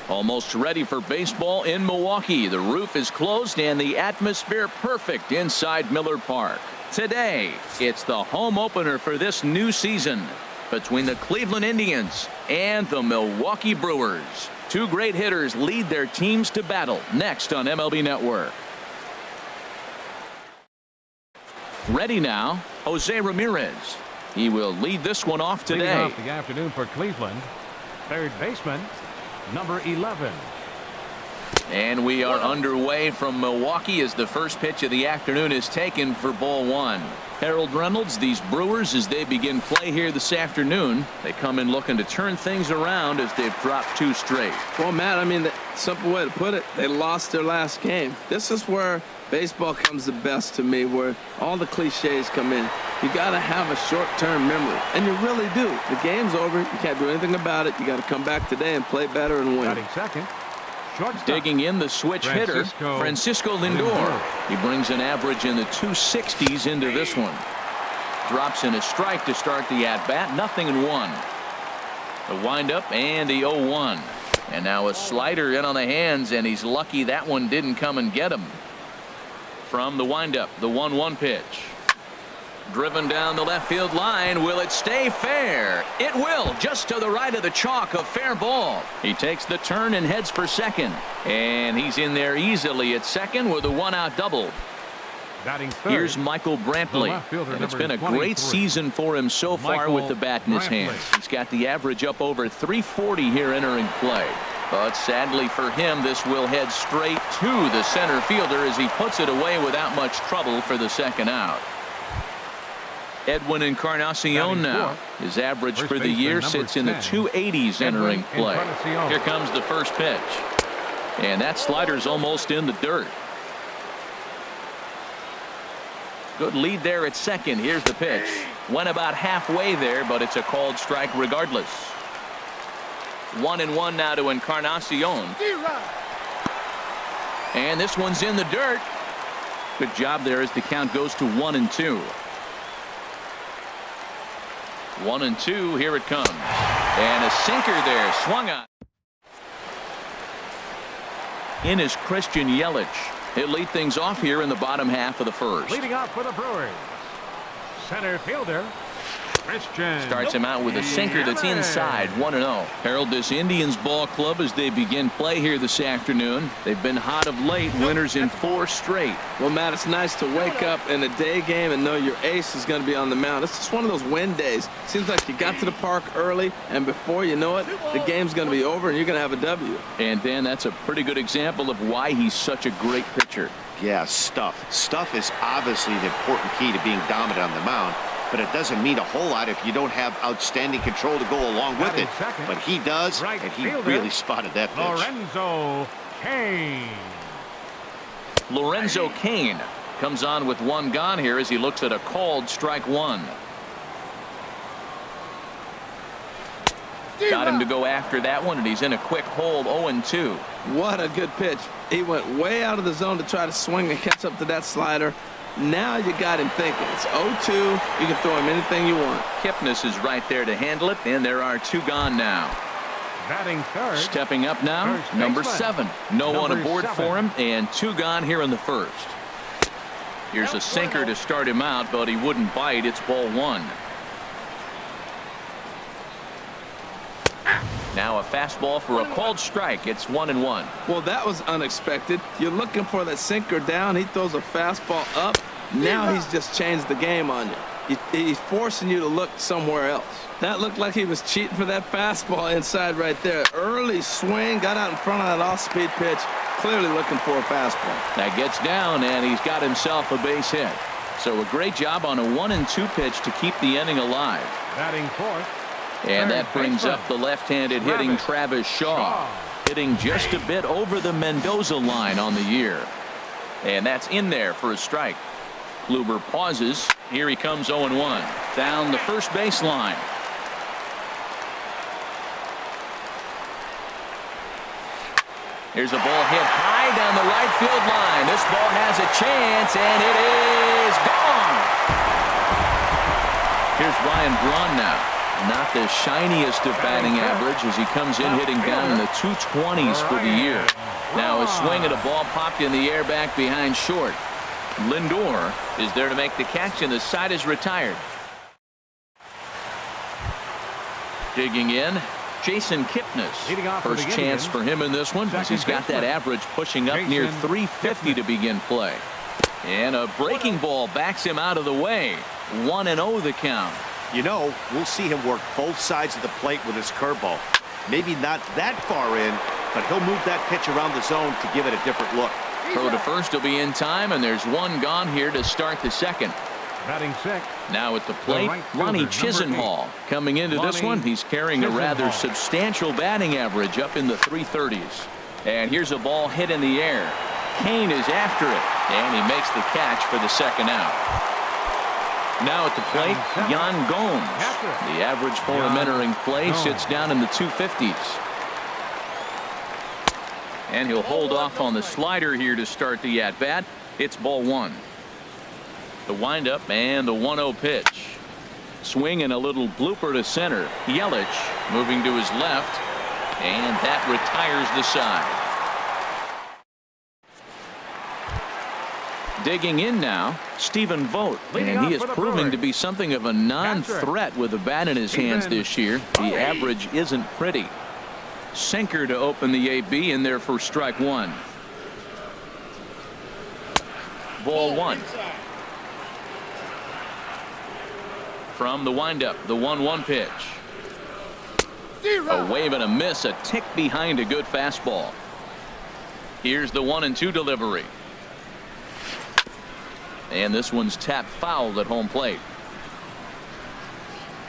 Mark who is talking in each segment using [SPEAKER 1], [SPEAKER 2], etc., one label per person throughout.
[SPEAKER 1] Almost ready for baseball in Milwaukee. The roof is closed and the atmosphere perfect inside Miller Park. Today, it's the home opener for this new season between the Cleveland Indians and the Milwaukee Brewers. Two great hitters lead their teams to battle next on MLB Network. Ready now, Jose Ramirez. He will lead this one off today.
[SPEAKER 2] Leading off the afternoon for Cleveland, third baseman, number 11.
[SPEAKER 1] And we are underway from Milwaukee as the first pitch of the afternoon is taken for ball one. Harold Reynolds, these Brewers, as they begin play here this afternoon, they come in looking to turn things around as they've dropped two straight.
[SPEAKER 3] Well, Matt, I mean, the simple way to put it, they lost their last game. This is where baseball comes the best to me, where all the cliches come in. You got to have a short-term memory, and you really do. The game's over. You can't do anything about it. You got to come back today and play better and win.
[SPEAKER 2] Batting second.
[SPEAKER 1] Digging in the switch hitter, Francisco Lindor. He brings an average in the 260s into this one. Drops in a strike to start the at-bat. Nothing in one. The windup and the 0-1. And now a slider in on the hands, and he's lucky that one didn't come and get him. From the windup, the 1-1 pitch. Driven down the left field line. Will it stay fair? It will, just to the right of the chalk, a fair ball. He takes the turn and heads for second. And he's in there easily at second with a one-out double.
[SPEAKER 2] Batting third.
[SPEAKER 1] Here's Michael Brantley. And it's been a great season for him so far with the bat in his hands. He's got the average up over 340 here entering play. But sadly for him, this will head straight to the center fielder as he puts it away without much trouble for the second out. Edwin Encarnacion now. His average for the year sits in the 280s entering play. Here comes the first pitch. And that slider's almost in the dirt. Good lead there at second. Here's the pitch. Went about halfway there, but it's a called strike regardless. 1-1 now to Encarnacion. And this one's in the dirt. Good job there as the count goes to 1-2. 1-2. Here it comes. And a sinker there. Swung on. In is Christian Yelich. He'll lead things off here in the bottom half of the first.
[SPEAKER 2] Leading off for the Brewers, center fielder Christian.
[SPEAKER 1] Starts him out with a sinker that's inside. 1-0. Harold, this Indians ball club as they begin play here this afternoon. They've been hot of late, winners in 4 straight.
[SPEAKER 3] Well, Matt, it's nice to wake up in a day game and know your ace is going to be on the mound. It's just one of those win days. Seems like you got to the park early, and before you know it, the game's going to be over and you're going to have a W.
[SPEAKER 1] And Dan, that's a pretty good example of why he's such a great pitcher.
[SPEAKER 4] Yeah, stuff. Stuff is obviously the important key to being dominant on the mound. But it doesn't mean a whole lot if you don't have outstanding control to go along with it. But he does, and he really spotted that pitch.
[SPEAKER 1] Lorenzo Cain comes on with one gone here as he looks at a called strike one. Got him to go after that one, and he's in a quick hold. 0-2.
[SPEAKER 3] What a good pitch. He went way out of the zone to try to swing and catch up to that slider. Now you got him thinking. It's 0-2. You can throw him anything you want.
[SPEAKER 1] Kipnis is right there to handle it, and there are 2 gone now.
[SPEAKER 2] Batting third.
[SPEAKER 1] Stepping up now, number 7. No one aboard for him, and 2 gone here in the first. Here's a sinker to start him out, but he wouldn't bite. It's ball 1. Now a fastball for a called strike. It's 1-1.
[SPEAKER 3] Well, that was unexpected. You're looking for that sinker down. He throws a fastball up. Now he's just changed the game on you. He's forcing you to look somewhere else. That looked like he was cheating for that fastball inside right there. Early swing, got out in front of that off-speed pitch. Clearly looking for a fastball.
[SPEAKER 1] That gets down, and he's got himself a base hit. So a great job on a 1-2 pitch to keep the inning alive.
[SPEAKER 2] Batting fourth.
[SPEAKER 1] And that brings up the left-handed hitting Travis Shaw. Hitting just a bit over the Mendoza line on the year. And that's in there for a strike. Kluber pauses. Here he comes 0-1. Down the first baseline. Here's a ball hit high down the right field line. This ball has a chance, and it is gone. Here's Ryan Braun now. Not the shiniest of batting average as he comes in hitting down in the 220s for the year. Now a swing at a ball popped in the air back behind short. Lindor is there to make the catch, and the side is retired. Digging in, Jason Kipnis. First chance for him in this one, as he's got that average pushing up near 350 to begin play. And a breaking ball backs him out of the way. 1-0 the count.
[SPEAKER 4] You know, we'll see him work both sides of the plate with his curveball. Maybe not that far in, but he'll move that pitch around the zone to give it a different look.
[SPEAKER 1] Throw to first will be in time, and there's one gone here to start the second.
[SPEAKER 2] Batting sixth.
[SPEAKER 1] Now at the plate, Ronnie Chisenhall. Coming into this one, he's carrying a rather substantial batting average up in the 330s. And here's a ball hit in the air. Kane is after it, and he makes the catch for the second out. Now at the plate, Yan Gomes. The average for him entering play sits down in the 250s. And he'll hold off on the slider here to start the at-bat. It's ball one. The windup and the 1-0 pitch. Swing and a little blooper to center. Yelich moving to his left, and that retires the side. Digging in now, Stephen Vogt, and he is proving to be something of a non-threat with the bat in his hands this year. The average isn't pretty. Sinker to open the AB, in there for strike one. Ball one. From the windup, the 1-1 pitch. A wave and a miss, a tick behind a good fastball. Here's the 1-2 delivery. And this one's tapped foul at home plate.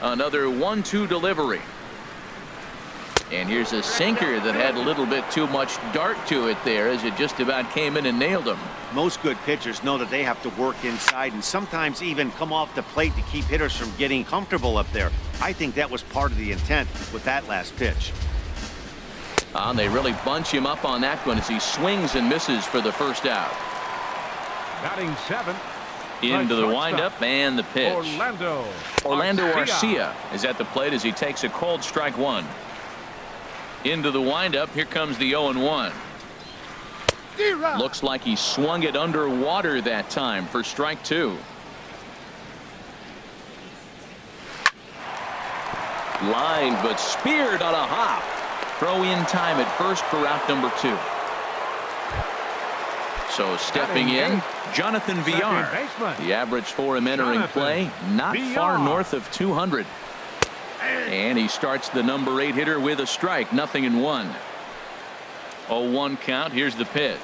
[SPEAKER 1] Another 1-2 delivery. And here's a sinker that had a little bit too much dart to it there, as it just about came in and nailed him.
[SPEAKER 4] Most good pitchers know that they have to work inside and sometimes even come off the plate to keep hitters from getting comfortable up there. I think that was part of the intent with that last pitch.
[SPEAKER 1] And they really bunch him up on that one as he swings and misses for the first out.
[SPEAKER 2] Batting seventh.
[SPEAKER 1] Into the windup and the pitch. Orlando Arcia is at the plate as he takes a cold strike one. Into the windup. Here comes the 0-1. Looks like he swung it underwater that time for strike two. Line, but speared on a hop. Throw in time at first for out number two. So stepping in, Jonathan Villar. The average for him entering play, not far north of 200. And he starts the number 8 hitter with a strike, 0-1. 0-1 count. Here's the pitch.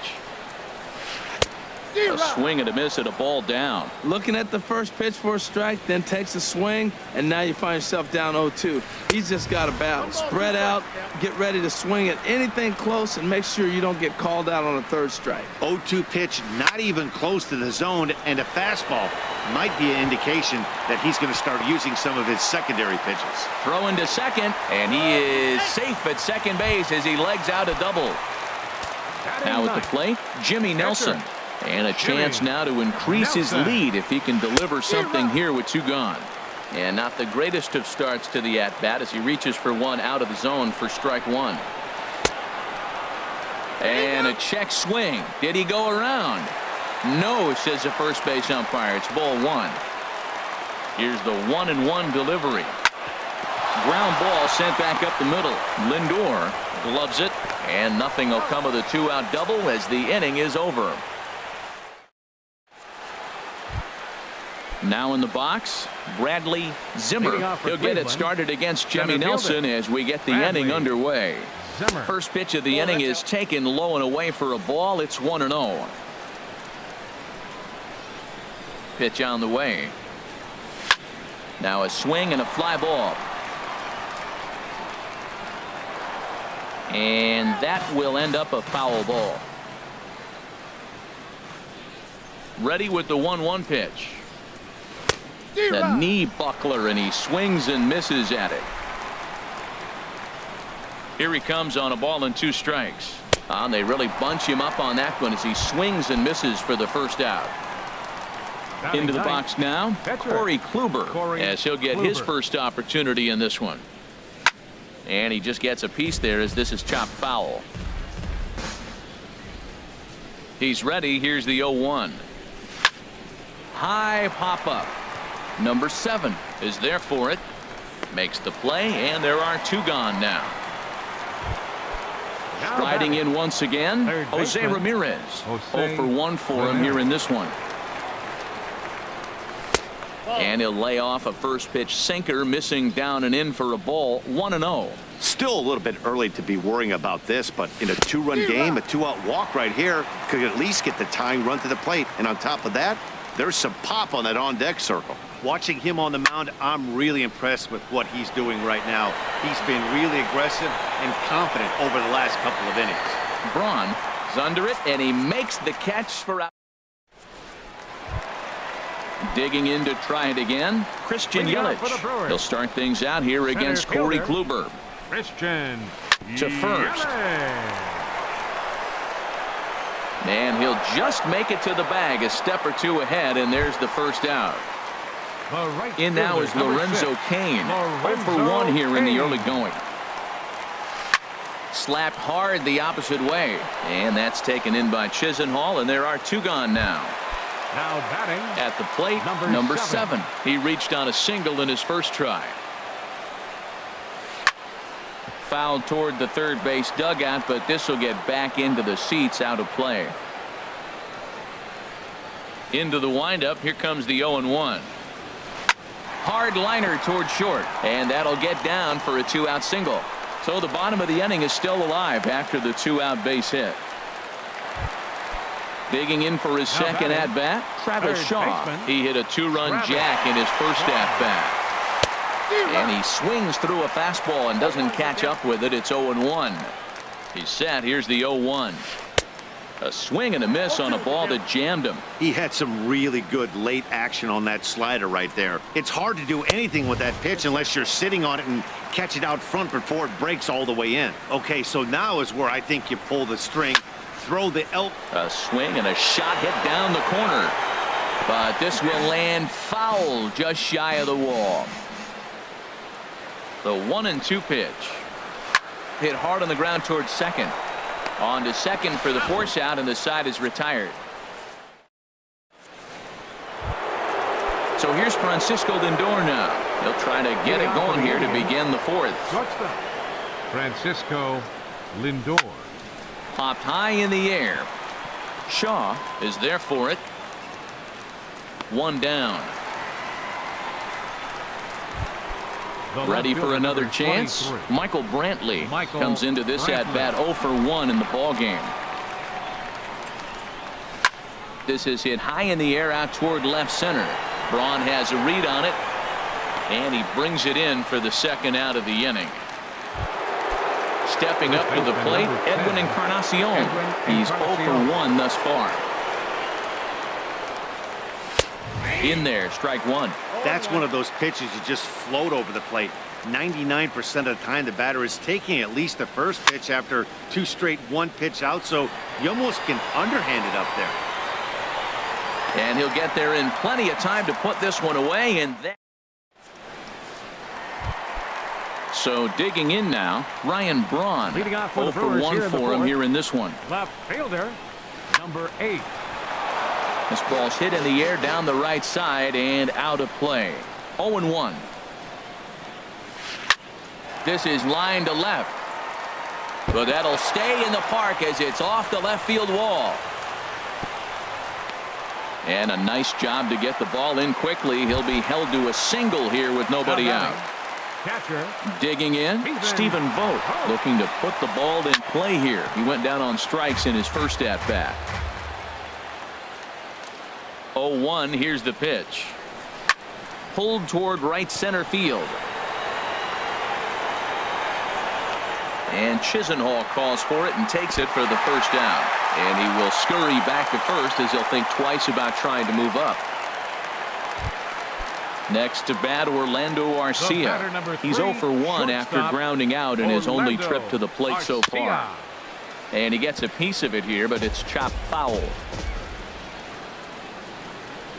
[SPEAKER 1] A swing and a miss at a ball down.
[SPEAKER 3] Looking at the first pitch for a strike, then takes a swing, and now you find yourself down 0-2. He's just got to battle. Spread out, get ready to swing at anything close, and make sure you don't get called out on a third strike.
[SPEAKER 4] 0-2 pitch, not even close to the zone, and a fastball might be an indication that he's going to start using some of his secondary pitches.
[SPEAKER 1] Throw into second, and he is safe at second base as he legs out a double. Now at the plate, Jimmy Nelson. And a chance now to increase his lead if he can deliver something here with two gone. And not the greatest of starts to the at-bat as he reaches for one out of the zone for strike one. And a check swing. Did he go around? No, says the first base umpire. It's ball one. Here's the 1-1 delivery. Ground ball sent back up the middle. Lindor gloves it, and nothing will come of the two-out double as the inning is over. Now in the box, Bradley Zimmer. He'll get it started against Jimmy Nelson as we get the inning underway. First pitch of the inning is taken low and away for a ball. It's 1-0. Pitch on the way. Now a swing and a fly ball. And that will end up a foul ball. Ready with the 1-1 pitch. The knee buckler, and he swings and misses at it. Here he comes on a ball and 2 strikes. They really bunch him up on that one as he swings and misses for the first out. Into the box now, Corey Kluber, as he'll get his first opportunity in this one. And he just gets a piece there as this is chopped foul. He's ready. Here's the 0-1. High pop up. Number 7 is there for it. Makes the play, and there are 2 gone now. Riding in once again, Jose Ramirez. 0 for 1 for him here in this one. And he'll lay off a first pitch sinker, missing down and in for a ball. 1-0.
[SPEAKER 4] Still a little bit early to be worrying about this, but in a 2-run game, a 2-out walk right here could at least get the tying run to the plate. And on top of that, there's some pop on that on-deck circle. Watching him on the mound, I'm really impressed with what he's doing right now. He's been really aggressive and confident over the last couple of innings.
[SPEAKER 1] Braun is under it, and he makes the catch for out. Digging in to try it again, Christian Yelich. He'll start things out here against Corey Kluber.
[SPEAKER 2] Christian
[SPEAKER 1] to first. And he'll just make it to the bag, a step or 2 ahead, and there's the first out. In now is Lorenzo Cain. 0 for 1 here in the early going. Slapped hard the opposite way, and that's taken in by Chisenhall, and there are 2 gone now.
[SPEAKER 2] Now batting
[SPEAKER 1] at the plate, number 7. He reached on a single in his first try. Fouled toward the third base dugout, but this will get back into the seats, out of play. Into the windup, here comes the 0-1. Hard liner toward short, and that'll get down for a 2-out single. So the bottom of the inning is still alive after the 2-out base hit. Digging in for his second at-bat, Travis Shaw. He hit a 2-run jack in his first at-bat. And he swings through a fastball and doesn't catch up with it. It's 0-1. He's set. Here's the 0-1. A swing and a miss on a ball that jammed him.
[SPEAKER 4] He had some really good late action on that slider right there. It's hard to do anything with that pitch unless you're sitting on it and catch it out front before it breaks all the way in. Okay, so now is where I think you pull the string. Throw the elk.
[SPEAKER 1] A swing and a shot hit down the corner. But this will land foul just shy of the wall. The 1-2 pitch. Hit hard on the ground towards second. On to second for the force out, and the side is retired. So here's Francisco Lindor now. He'll try to get it going here to begin the 4th.
[SPEAKER 2] Francisco Lindor.
[SPEAKER 1] Popped high in the air. Shaw is there for it. 1 down. Ready for another chance. Michael Brantley comes into this at-bat 0 for 1 in the ball game. This is hit high in the air out toward left center. Braun has a read on it, and he brings it in for the second out of the inning. Stepping up to the plate, Edwin Encarnacion. He's 0 for 1 thus far. In there, strike 1.
[SPEAKER 4] That's one of those pitches you just float over the plate. 99% of the time the batter is taking at least the first pitch after 2 straight 1-pitch out, so you almost can underhand it up there.
[SPEAKER 1] And he'll get there in plenty of time to put this one away, and then so digging in now, Ryan Braun. 0 for 1 for him here in this one.
[SPEAKER 2] Left fielder, number 8.
[SPEAKER 1] This ball's hit in the air down the right side and out of play. 0-1. This is line to left. But that'll stay in the park as it's off the left field wall. And a nice job to get the ball in quickly. He'll be held to a single here with nobody out.
[SPEAKER 2] Catcher.
[SPEAKER 1] Digging in, Stephen Vogt looking to put the ball in play here. He went down on strikes in his first at-bat. 0-1, here's the pitch. Pulled toward right center field. And Chisenhall calls for it and takes it for the first down. And he will scurry back to first as he'll think twice about trying to move up. Next to bat, Orlando Arcia. He's 0 for 1 after grounding out in his only trip to the plate so far. And he gets a piece of it here, but it's chopped foul.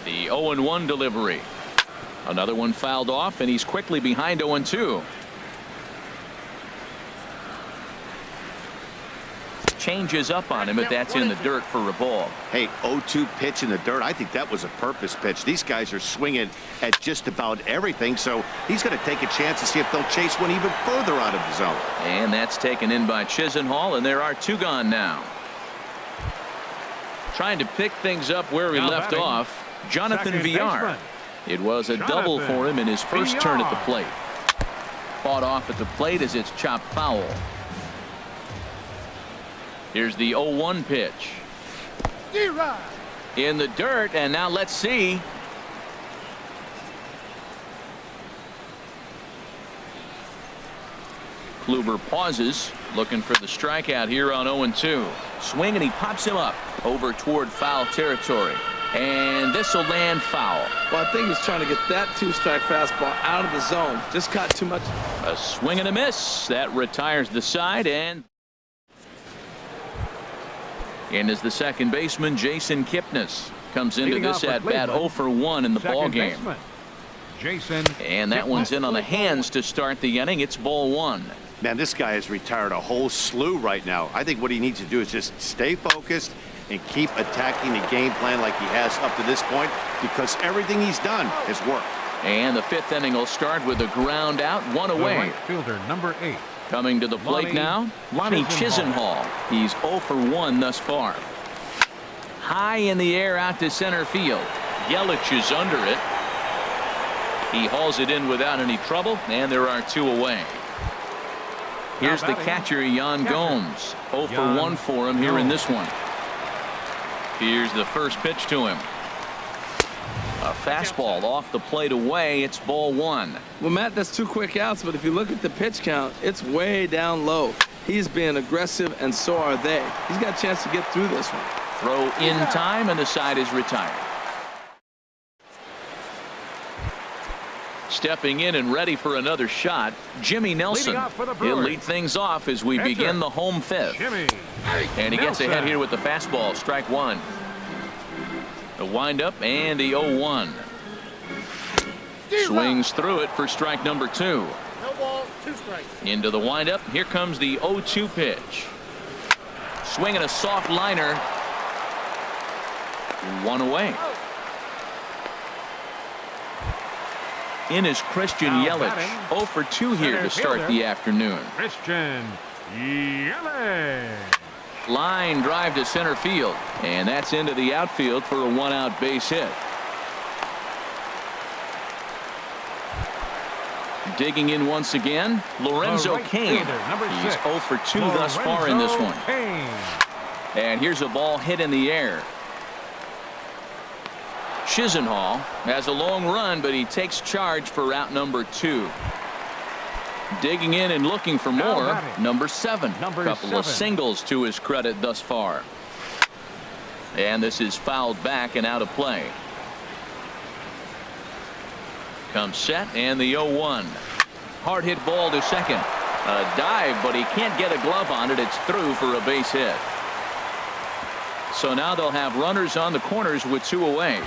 [SPEAKER 1] The 0-1 delivery. Another one fouled off, and he's quickly behind 0-2. Changes up on him if that's in the dirt for a ball.
[SPEAKER 4] Hey, 0-2 pitch in the dirt. I think that was a purpose pitch. These guys are swinging at just about everything, so he's going to take a chance to see if they'll chase one even further out of the zone.
[SPEAKER 1] And that's taken in by Chisenhall, and there are 2 gone now. Trying to pick things up where he left off, Jonathan Villar. It was a double for him in his first turn at the plate. Fought off at the plate as it's chopped foul. Here's the 0-1 pitch. In the dirt, and now let's see. Kluber pauses, looking for the strikeout here on 0-2. Swing, and he pops him up over toward foul territory. And this will land foul.
[SPEAKER 3] Well, I think he's trying to get that 2-strike fastball out of the zone. Just caught too much.
[SPEAKER 1] A swing and a miss. That retires the side, and in is the second baseman, Jason Kipnis. Comes into this at-bat 0 for 1 in the ball game. And that one's in on the hands to start the inning. It's ball 1.
[SPEAKER 4] Man, this guy has retired a whole slew right now. I think what he needs to do is just stay focused and keep attacking the game plan like he has up to this point, because everything he's done has worked.
[SPEAKER 1] And the 5th inning will start with a ground out, 1 away.
[SPEAKER 2] Right fielder number 8.
[SPEAKER 1] Coming to the plate now, Lonnie Chisenhall. He's 0 for 1 thus far. High in the air out to center field. Yelich is under it. He hauls it in without any trouble, and there are 2 away. Here's the catcher, Yan Gomes. 0 for 1 for him here in this one. Here's the first pitch to him. A fastball off the plate away. It's ball 1.
[SPEAKER 3] Well, Matt, that's 2 quick outs, but if you look at the pitch count, it's way down low. He's being aggressive, and so are they. He's got a chance to get through this one.
[SPEAKER 1] Throw in time, and the side is retired. Stepping in and ready for another shot, Jimmy Nelson. He'll lead things off as we begin the home 5th. And he gets ahead here with the fastball, strike 1. The windup and the 0-1. Swings through it for strike number 2.
[SPEAKER 5] No balls, 2 strikes.
[SPEAKER 1] Into the windup. Here comes the 0-2 pitch. Swinging a soft liner. 1 away. In is Christian Yelich. 0 for 2 here to start the afternoon.
[SPEAKER 2] Christian Yelich.
[SPEAKER 1] Line drive to center field, and that's into the outfield for a 1-out base hit. Digging in once again, Lorenzo Cain. He's 0 for 2 thus far in this one. And here's a ball hit in the air. Chisenhall has a long run, but he takes charge for out number 2. Digging in and looking for more, number 7. Couple of singles to his credit thus far. And this is fouled back and out of play. Comes set, and the 0-1. Hard hit ball to second. A dive, but he can't get a glove on it. It's through for a base hit. So now they'll have runners on the corners with 2 away.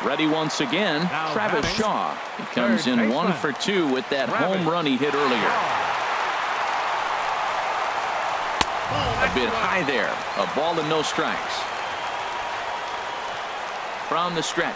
[SPEAKER 1] Ready once again, Travis Shaw. He comes in 1 for 2 with that home run he hit earlier. A bit high there. A ball and no strikes. From the stretch.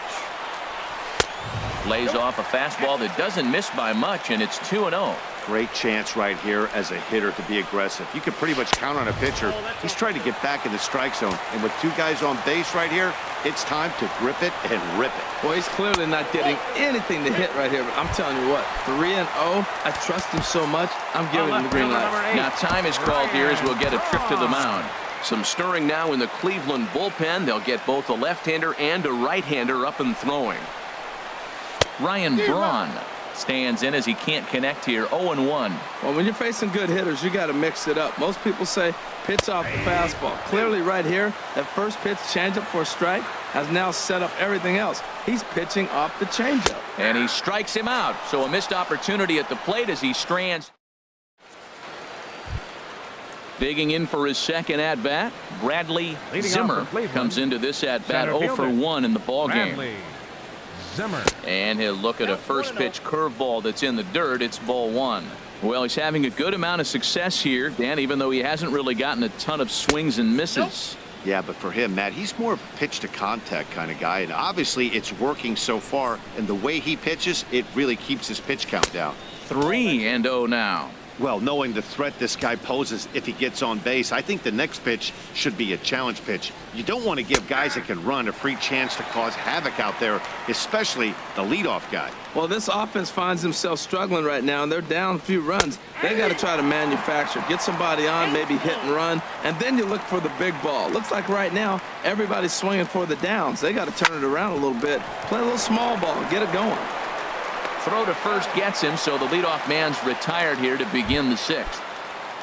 [SPEAKER 1] Lays off a fastball that doesn't miss by much, and it's 2-0.
[SPEAKER 4] Great chance right here as a hitter to be aggressive. You can pretty much count on a pitcher. He's trying to get back in the strike zone. And with 2 guys on base right here, it's time to grip it and rip it.
[SPEAKER 3] Well, he's clearly not getting anything to hit right here. But I'm telling you what, 3-0. I trust him so much, I'm giving him the green light.
[SPEAKER 1] Now time is called here as we'll get a trip to the mound. Some stirring now in the Cleveland bullpen. They'll get both a left-hander and a right-hander up and throwing. Ryan Braun stands in as he can't connect here. 0-1.
[SPEAKER 3] Well, when you're facing good hitters, you got to mix it up. Most people say pitch off the fastball. Clearly right here, that first pitch changeup for a strike has now set up everything else. He's pitching off the changeup.
[SPEAKER 1] And he strikes him out. So a missed opportunity at the plate as he strands. Digging in for his second at-bat, Bradley Zimmer comes into this at-bat 0 for 1 in the ballgame.
[SPEAKER 2] Zimmer.
[SPEAKER 1] And he'll look at a first pitch curveball that's in the dirt. It's ball 1. Well, he's having a good amount of success here, Dan, even though he hasn't really gotten a ton of swings and misses.
[SPEAKER 4] Yeah, but for him, Matt, he's more of a pitch to contact kind of guy, and obviously it's working so far, and the way he pitches, it really keeps his pitch count down.
[SPEAKER 1] 3-0 now.
[SPEAKER 4] Well, knowing the threat this guy poses if he gets on base, I think the next pitch should be a challenge pitch. You don't want to give guys that can run a free chance to cause havoc out there, especially the leadoff guy.
[SPEAKER 3] Well, this offense finds themselves struggling right now, and they're down a few runs. They got to try to manufacture, get somebody on, maybe hit and run, and then you look for the big ball. Looks like right now everybody's swinging for the downs. They got to turn it around a little bit, play a little small ball, get it going.
[SPEAKER 1] Throw to first gets him, so the leadoff man's retired here to begin the 6th.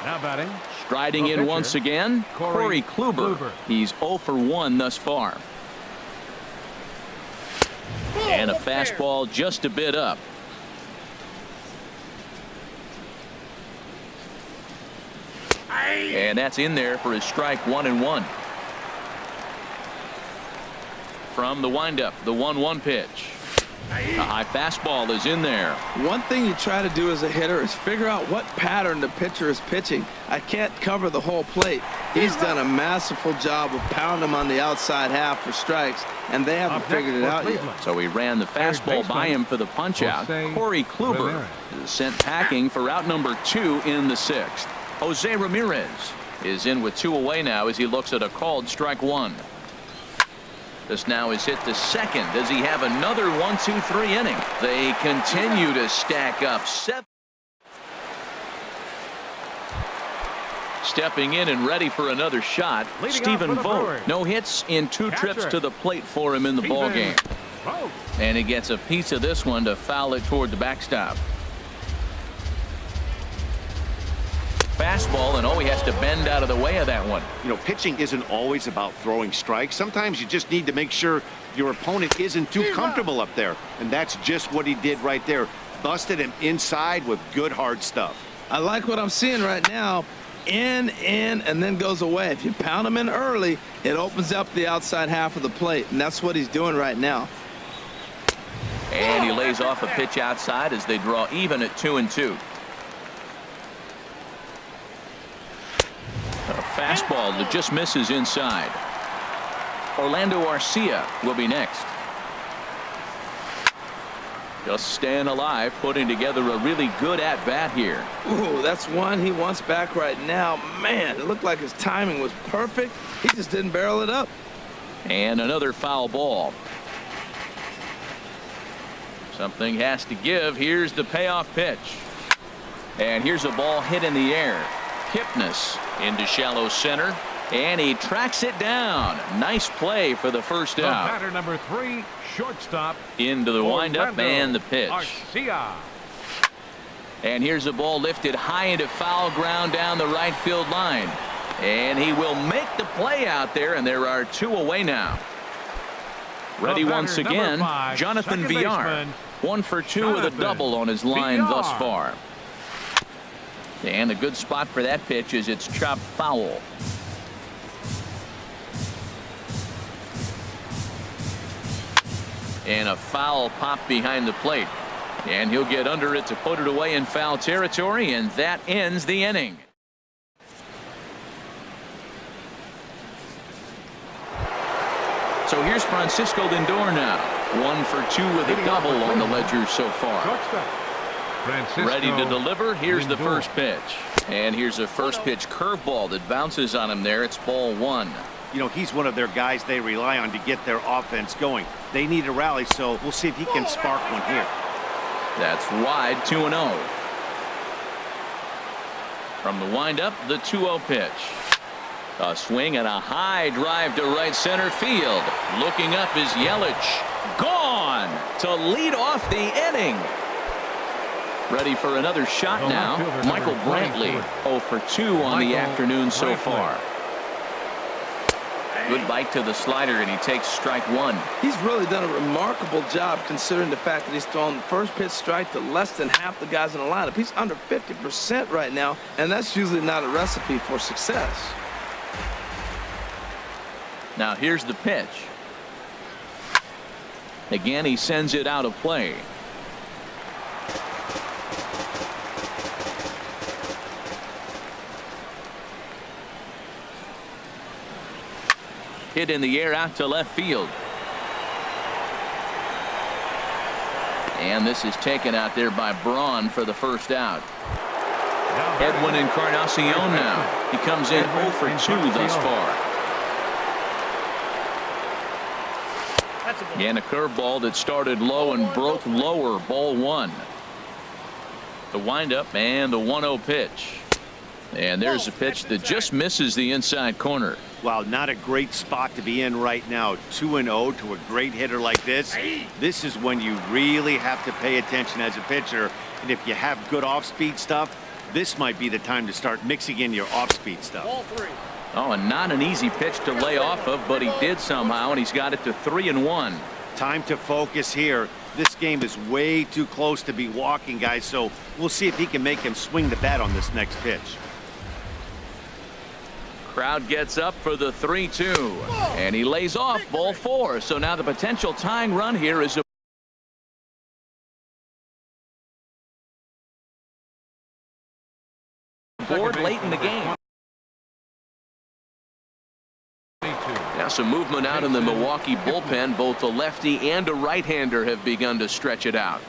[SPEAKER 2] Now batting.
[SPEAKER 1] Striding in once again, Corey Kluber. He's 0 for 1 thus far. And a fastball just a bit up. And that's in there for his strike 1-1. From the windup, the 1-1 pitch. A high fastball is in there.
[SPEAKER 3] One thing you try to do as a hitter is figure out what pattern the pitcher is pitching. I can't cover the whole plate. He's done a masterful job of pounding him on the outside half for strikes, and they haven't figured it out yet.
[SPEAKER 1] So he ran the fastball by him for the punch-out. Corey Kluber is sent packing for out number 2 in the 6th. Jose Ramirez is in with 2 away now as he looks at a called strike 1. This now is hit to second. Does he have another 1-2-3 inning? They continue to stack up 7. Stepping in and ready for another shot, Stephen Vogt. No hits in 2 trips to the plate for him in the ballgame. And he gets a piece of this one to foul it toward the backstop. Fastball, and he has to bend out of the way of that one.
[SPEAKER 4] You know, pitching isn't always about throwing strikes. Sometimes you just need to make sure your opponent isn't too comfortable up there, and that's just what he did right there. Busted him inside with good hard stuff.
[SPEAKER 3] I like what I'm seeing right now. In, and then goes away. If you pound him in early, it opens up the outside half of the plate, and that's what he's doing right now.
[SPEAKER 1] And he lays off a pitch outside as they draw even at 2-2. A fastball that just misses inside. Orlando Arcia will be next. Just staying alive, putting together a really good at-bat here.
[SPEAKER 3] Ooh, that's one he wants back right now. Man, it looked like his timing was perfect. He just didn't barrel it up.
[SPEAKER 1] And another foul ball. Something has to give. Here's the payoff pitch. And here's a ball hit in the air. Kipnis into shallow center, and he tracks it down. Nice play for the first out.
[SPEAKER 2] Batter number 3, shortstop.
[SPEAKER 1] Into the windup and the pitch.
[SPEAKER 2] Arcia.
[SPEAKER 1] And here's a ball lifted high into foul ground down the right field line. And he will make the play out there, and there are 2 away now. Ready once again,
[SPEAKER 2] 5,
[SPEAKER 1] Jonathan Villar. 1 for 2 with a double on his line thus far. And a good spot for that pitch is it's chopped foul. And a foul pop behind the plate. And he'll get under it to put it away in foul territory, and that ends the inning. So here's Francisco Lindor now. 1 for 2 with a double on the ledger so far. Ready to deliver. Here's the first pitch. And here's a first pitch curveball that bounces on him there. It's ball 1.
[SPEAKER 4] You know, he's one of their guys they rely on to get their offense going. They need a rally, so we'll see if he can spark one here.
[SPEAKER 1] That's wide, 2-0. From the windup, the 2-0 pitch. A swing and a high drive to right center field. Looking up is Yelich. Gone to lead off the inning. Ready for another shot now. Michael Brantley 0 for 2 on the afternoon so far. Good bite to the slider, and he takes strike one.
[SPEAKER 3] He's really done a remarkable job considering the fact that he's thrown the first pitch strike to less than half the guys in the lineup. He's under 50% right now, and that's usually not a recipe for success.
[SPEAKER 1] Now here's the pitch. Again, he sends it out of play. Hit in the air out to left field. And this is taken out there by Braun for the first out. Edwin Encarnacion now. He comes in 0 for 2 thus far. And a curveball that started low and broke lower. Ball 1. The windup and the 1-0 pitch. And there's a pitch that just misses the inside corner.
[SPEAKER 4] Wow, not a great spot to be in right now. 2-0 to a great hitter like this. This is when you really have to pay attention as a pitcher. And if you have good off-speed stuff, this might be the time to start mixing in your off-speed stuff.
[SPEAKER 5] Ball 3.
[SPEAKER 1] Oh, and not an easy pitch to lay off of, but he did somehow, and he's got it to 3-1.
[SPEAKER 4] Time to focus here. This game is way too close to be walking, guys, so we'll see if he can make him swing the bat on this next pitch.
[SPEAKER 1] Crowd gets up for the 3-2, and he lays off ball 4. So now the potential tying run here is aboard late in the game. Now some movement out in the Milwaukee bullpen. Both a lefty and a right-hander have begun to stretch it out.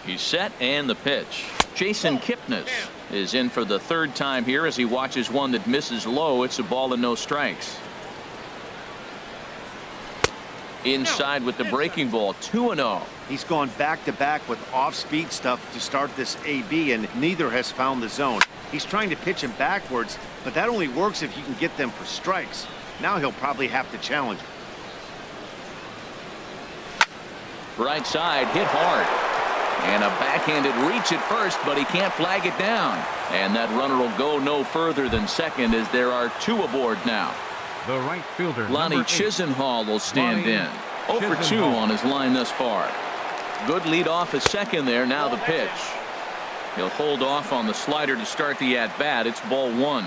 [SPEAKER 1] He's set, and the pitch. Jason Kipnis is in for the 3rd time here as he watches one that misses low. It's a ball and no strikes. Inside with the breaking ball. 2-0.
[SPEAKER 4] He's gone back-to-back with off-speed stuff to start this AB, and neither has found the zone. He's trying to pitch him backwards, but that only works if you can get them for strikes. Now he'll probably have to challenge him.
[SPEAKER 1] Right side, hit hard. And a backhanded reach at first, but he can't flag it down. And that runner will go no further than second as there are 2 aboard now.
[SPEAKER 2] The right fielder,
[SPEAKER 1] Lonnie Chisenhall will stand in. 0 for 2 on his line thus far. Good lead off at second there. Now the pitch. He'll hold off on the slider to start the at-bat. It's ball 1.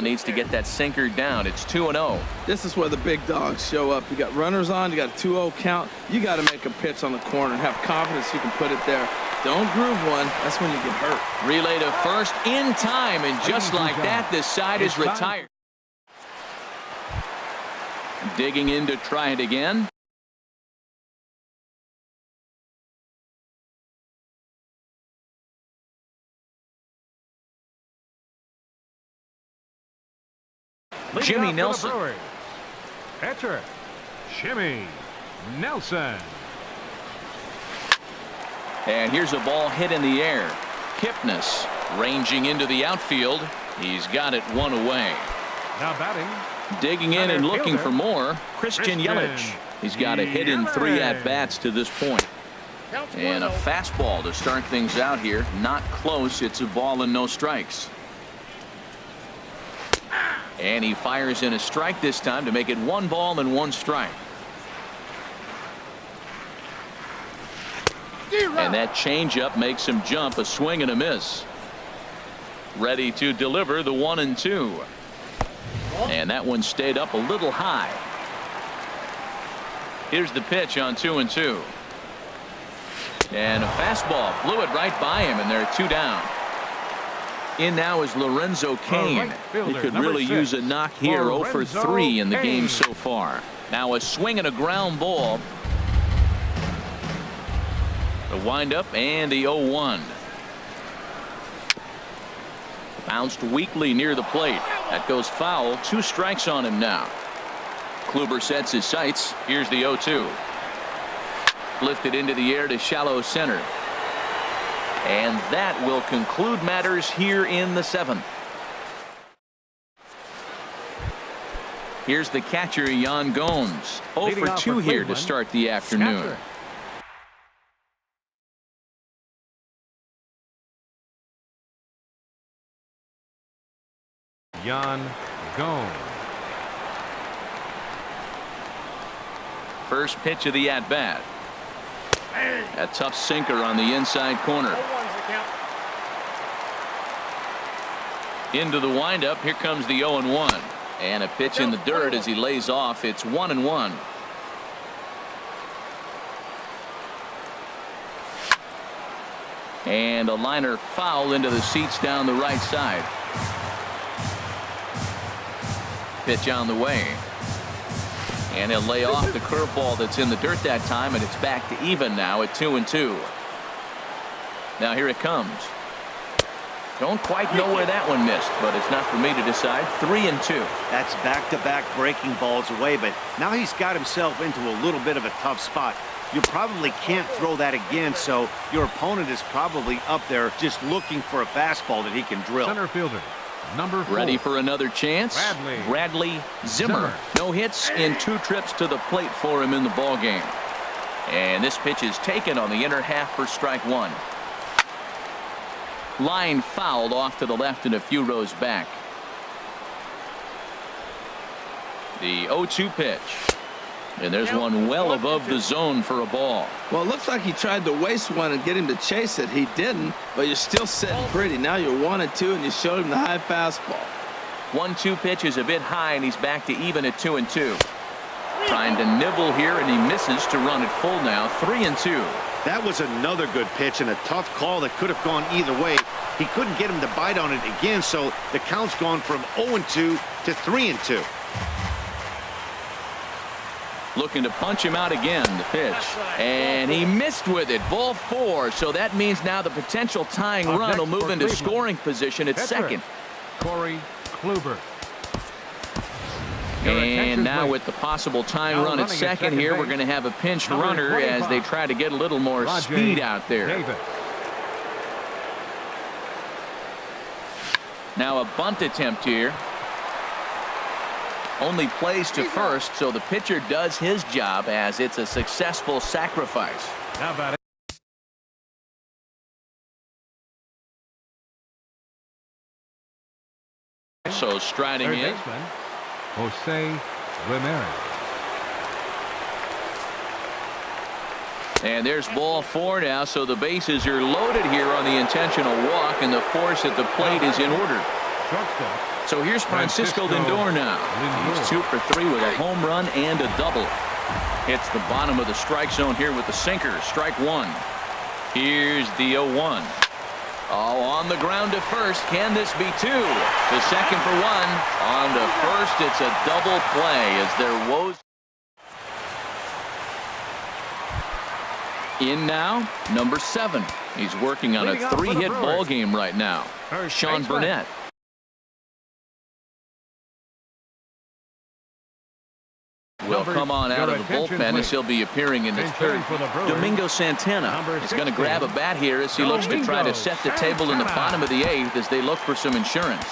[SPEAKER 1] Needs to get that sinker down. It's 2-0.
[SPEAKER 3] This is where the big dogs show up. You got runners on, you got a 2-0 count. You got to make a pitch on the corner and have confidence you can put it there. Don't groove one. That's when you get hurt.
[SPEAKER 1] Relay to first in time, and just like that, this side is retired. Digging in to try it again. Jimmy Nelson.
[SPEAKER 2] Catcher, Jimmy Nelson.
[SPEAKER 1] And here's a ball hit in the air. Kipnis ranging into the outfield. He's got it 1 away.
[SPEAKER 2] Now batting.
[SPEAKER 1] Digging in and looking for more. Christian Yelich. He's got a hit in 3 at-bats to this point. And a fastball to start things out here. Not close. It's a ball and no strikes. And he fires in a strike this time to make it 1 ball and 1 strike. And that changeup makes him jump. A swing and a miss. Ready to deliver the 1-2. And that one stayed up a little high. Here's the pitch on 2-2. And a fastball flew it right by him, and there are 2 down. In now is Lorenzo Cain. He could really use a knock here. 0 for 3 in the game so far. Now a swing and a ground ball. The windup and the 0-1. Bounced weakly near the plate. That goes foul. 2 strikes on him now. Kluber sets his sights. Here's the 0-2. Lifted into the air to shallow center. And that will conclude matters here in the 7th. Here's the catcher, Yan Gomes. 0 for 2 here to start the afternoon.
[SPEAKER 2] Jan Gomes.
[SPEAKER 1] First pitch of the at-bat. A tough sinker on the inside corner. Into the windup. Here comes the 0-1. And a pitch in the dirt as he lays off. It's 1-1. And a liner foul into the seats down the right side. Pitch on the way. And he'll lay off the curveball that's in the dirt that time, and it's back to even now at 2-2. Now here it comes. Don't quite know where that one missed, but it's not for me to decide. 3-2.
[SPEAKER 4] That's back-to-back breaking balls away, but now he's got himself into a little bit of a tough spot. You probably can't throw that again, so your opponent is probably up there just looking for a fastball that he can drill.
[SPEAKER 2] Center fielder, number 4.
[SPEAKER 1] Ready for another chance. Bradley Zimmer. No hits in 2 trips to the plate for him in the ball game. And this pitch is taken on the inner half for strike 1. Line fouled off to the left and a few rows back. The 0-2 pitch. And there's one well above the zone for a ball.
[SPEAKER 3] Well, it looks like he tried to waste one and get him to chase it. He didn't, but you're still sitting pretty. Now you're 1-2, and you showed him the high fastball.
[SPEAKER 1] 1-2 pitch is a bit high, and he's back to even at 2-2. Trying to nibble here, and he misses to run it full now. 3-2.
[SPEAKER 4] That was another good pitch and a tough call that could have gone either way. He couldn't get him to bite on it again, so the count's gone from 0-2 to 3-2.
[SPEAKER 1] Looking to punch him out again. The pitch. And he missed with it. Ball 4. So that means now the potential tying run will move into scoring position at second.
[SPEAKER 2] Corey Kluber.
[SPEAKER 1] And now with the possible tying run at second here, we're going to have a pinch runner as they try to get a little more speed out there. Now a bunt attempt here. Only plays to first, so the pitcher does his job as it's a successful sacrifice.
[SPEAKER 2] How about it?
[SPEAKER 1] So striding in.
[SPEAKER 2] Baseman, Jose Ramirez.
[SPEAKER 1] And there's ball 4 now, so the bases are loaded here on the intentional walk, and the force at the plate is in order.
[SPEAKER 2] Shortstop.
[SPEAKER 1] So here's Francisco Lindor now. He's 2 for 3 with a home run and a double. Hits the bottom of the strike zone here with the sinker. Strike 1. Here's the 0-1. Oh, on the ground to first. Can this be 2? To second for 1. On to first, it's a double play as there woes. In now, number 7. He's working on a 3-hit ball game right now. Sean Burnett. Will come on out of the bullpen as he'll be appearing in his third. Domingo Santana is going to grab a bat here as he looks to try to set the table in the bottom of the 8th as they look for some insurance.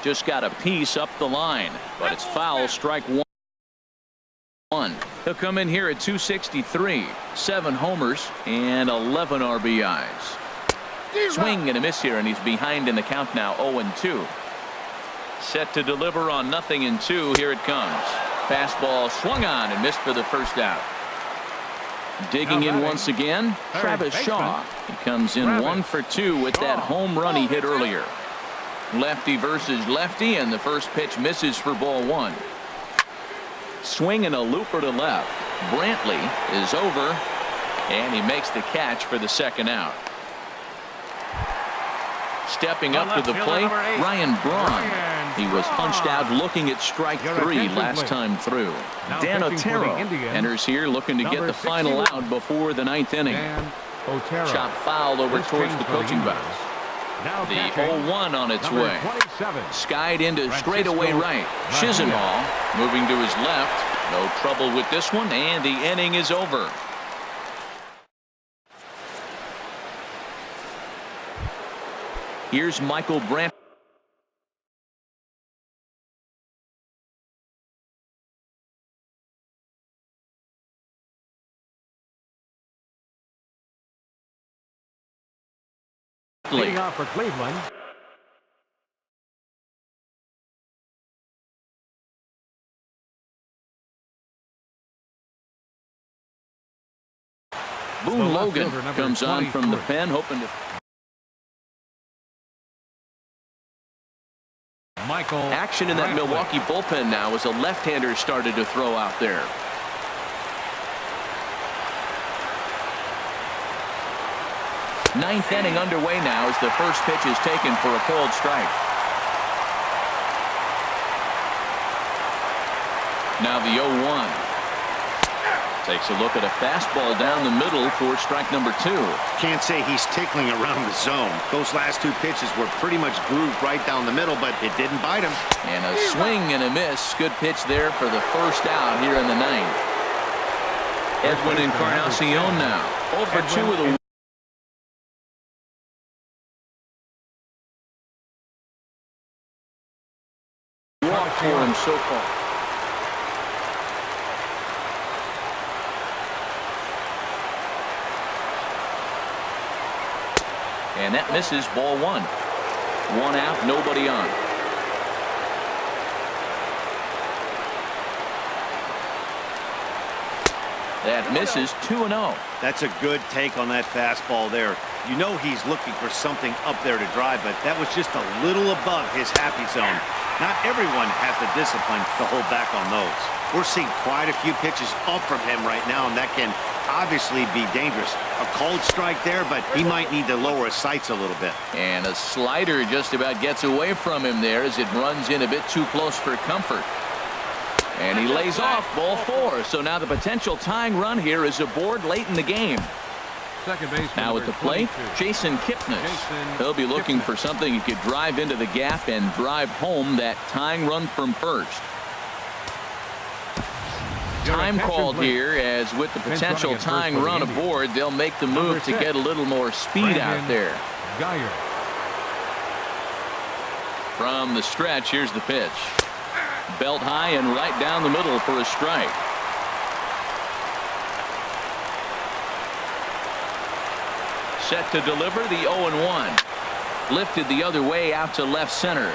[SPEAKER 1] Just got a piece up the line, but it's foul. Strike 1. He'll come in here at 263, 7 homers and 11 RBIs. Swing and a miss here, and he's behind in the count now. 0-2. Set to deliver on 0-2. Here it comes. Fastball swung on and missed for the first out. Digging in once again, Travis Shaw. He comes in 1 for 2 with that home run he hit earlier. Lefty versus lefty, and the first pitch misses for ball 1. Swing and a looper to left. Brantley is over, and he makes the catch for the second out. Stepping up to the plate, Ryan Braun. He was punched out looking at strike 3 last time through. Dan Otero enters here looking to get the final out before the 9th inning. Chop foul over towards the coaching box. The 0-1 on its way. Skied into straightaway right. Chisenhall moving to his left. No trouble with this one, and the inning is over. Here's Michael Brandt.
[SPEAKER 2] Leading off for Cleveland.
[SPEAKER 1] Boone Logan comes on from the pen, hoping to. Action in that Milwaukee bullpen now as a left-hander started to throw out there. Ninth inning underway now as the first pitch is taken for a cold strike. Now the 0-1. Takes a look at a fastball down the middle for strike number 2.
[SPEAKER 4] Can't say he's tickling around the zone. Those last 2 pitches were pretty much grooved right down the middle, but it didn't bite him.
[SPEAKER 1] And a swing and a miss. Good pitch there for the first out here in the 9th. Edwin Encarnacion now. 0 for 2 with a walk for him so far. And that misses, ball 1. 1 out, nobody on. That misses, 2-0.
[SPEAKER 4] That's a good take on that fastball there. You know he's looking for something up there to drive, but that was just a little above his happy zone. Not everyone has the discipline to hold back on those. We're seeing quite a few pitches up from him right now, and that can obviously be dangerous. A cold strike there, but he might need to lower his sights a little bit.
[SPEAKER 1] And a slider just about gets away from him there as it runs in a bit too close for comfort. And he lays off, ball 4. So now the potential tying run here is aboard late in the game.
[SPEAKER 2] Second base.
[SPEAKER 1] Now at the plate, Jason Kipnis. He'll be looking for something he could drive into the gap and drive home that tying run from first. Time called here, as with the potential tying run aboard, they'll make the move to get a little more speed out there. From the stretch, here's the pitch. Belt high and right down the middle for a strike. Set to deliver the 0-1. Lifted the other way out to left center.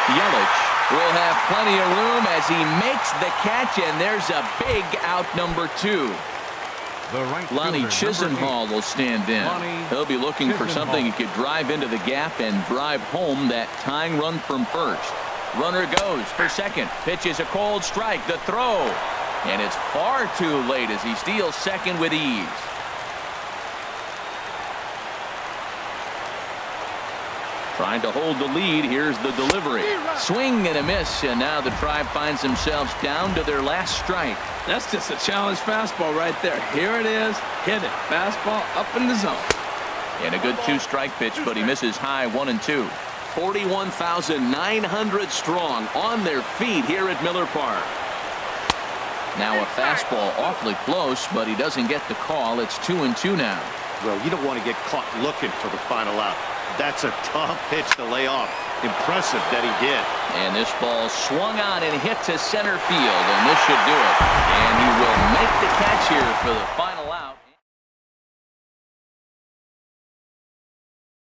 [SPEAKER 1] Yelich will have plenty of room as he makes the catch, and there's a big out, number 2. Lonnie Chisenhall will stand in. He'll be looking for something he could drive into the gap and drive home that tying run from first. Runner goes for second. Pitch is a cold strike. The throw. And it's far too late as he steals second with ease. Trying to hold the lead. Here's the delivery. Swing and a miss, and now the Tribe finds themselves down to their last strike.
[SPEAKER 3] That's just a challenge fastball right there. Here it is. Hit it. Fastball up in the zone.
[SPEAKER 1] And a good 2-strike pitch, but he misses high 1-2. 41,900 strong on their feet here at Miller Park. Now a fastball awfully close, but he doesn't get the call. It's 2-2 now.
[SPEAKER 4] Well, you don't want to get caught looking for the final out. That's a tough pitch to lay off. Impressive that he did.
[SPEAKER 1] And this ball swung on and hit to center field, and this should do it. And he will make the catch here for the final out.